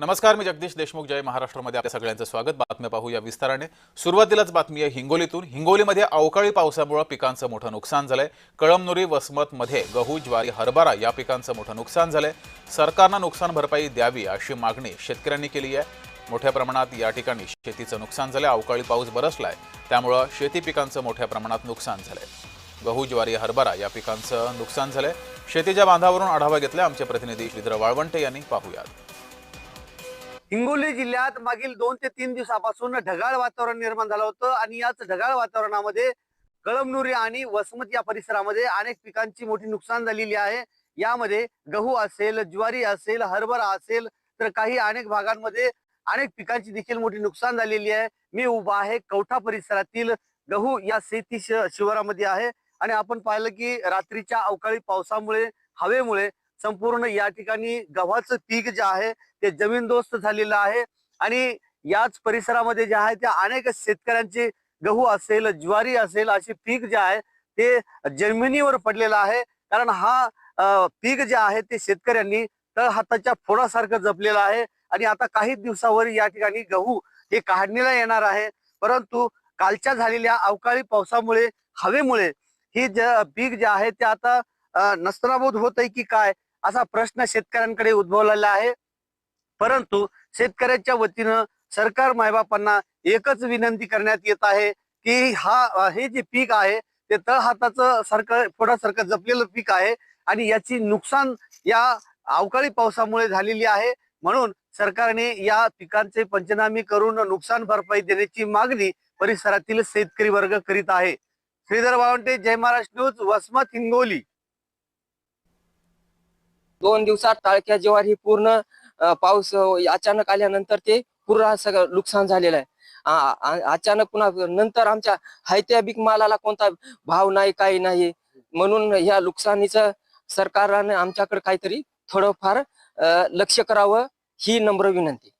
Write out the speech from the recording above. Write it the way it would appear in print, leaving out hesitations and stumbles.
नमस्कार, मी जगदीश देशमुख. जय महाराष्ट्रामध्ये आपल्या सगळ्यांचं स्वागत. बातम्या पाहूया विस्ताराने. सुरुवातीलाच बातमी आहे हिंगोलीतून. हिंगोलीमध्ये अवकाळी पावसामुळे पिकांचं मोठं नुकसान झालंय. कळमनुरी, वसमतमध्ये गहू, ज्वारी, हरभरा या पिकांचं मोठं नुकसान झालंय. सरकारनं नुकसान भरपाई द्यावी अशी मागणी शेतकऱ्यांनी केली आहे. मोठ्या प्रमाणात या ठिकाणी शेतीचं नुकसान झालंय. अवकाळी पाऊस बरसलाय, त्यामुळे शेती पिकांचं मोठ्या प्रमाणात नुकसान झालंय. गहू, ज्वारी, हरभरा या पिकांचं नुकसान झालंय. शेतीच्या बांधावरून आढावा घेतला आमचे प्रतिनिधी श्रीधर वाळवंटे यांनी. पाहूयात. हिंगोली जिल्ह्यात मागील 2 ते 3 दिवसापासून ढगाळ वातावरण निर्माण झालं होतं आणि याच ढगाळ वातावरणामध्ये कळमनुरी आणि वसमत या परिसरामध्ये अनेक पिकांची मोठी नुकसान झालेली आहे. यामध्ये गहू असेल, ज्वारी असेल, हरभरा असेल, तर काही अनेक भागांमध्ये अनेक पिकांची देखील मोठी नुकसान झालेली आहे. मी उभा आहे कवठा परिसरातील गहू या शेती शिवारामध्ये आहे आणि आपण पाहिलं की रात्रीच्या अवकाळी पावसामुळे, हवेमुळे संपूर्ण या ठिकाणी गव्हाचं पीक जे आहे ते जमीनदोस्त झालेलं आहे आणि याच परिसरामध्ये जे आहे त्या अनेक शेतकऱ्यांचे गहू असेल, ज्वारी असेल असे पीक जे आहे ते जमिनीवर पडलेलं आहे. कारण हा पीक जे आहे ते शेतकऱ्यांनी तळहाताच्या फोडासारखं जपलेलं आहे आणि आता काही दिवसावर या ठिकाणी गहू हे काढणीला येणार आहे. परंतु कालच्या झालेल्या अवकाळी पावसामुळे, हवेमुळे ही पीक जे आहे ते आता नस्तनाबूत होत आहे की काय असा प्रश्न शेतकऱ्यांकडे उद्भवलेला आहे. परंतु शेतकऱ्यांच्या वतीनं सरकार मायबापांना एकच विनंती करण्यात येत आहे की हे जे पीक आहे ते तळहाताचं सारखं फोडासारखं जपलेलं पीक आहे आणि याची नुकसान या अवकाळी पावसामुळे झालेली आहे. म्हणून सरकारने या पिकांचे पंचनामे करून नुकसान भरपाई देण्याची मागणी परिसरातील शेतकरी वर्ग करीत आहे. श्रीधर वाळवंटे, जय महाराष्ट्र न्यूज, वसमत, हिंगोली. 2 दिवसात टाळक्या ज्वारी ही पूर्ण पाऊस अचानक आल्यानंतर ते पूर्ण सगळं नुकसान झालेलं आहे. अचानक पुन्हा नंतर आमच्या हायत्या बिक मालाला कोणता भाव नाही, काही नाही. म्हणून ह्या नुकसानीचं सरकारने आमच्याकडे काहीतरी थोडंफार लक्ष करावं ही नम्र विनंती.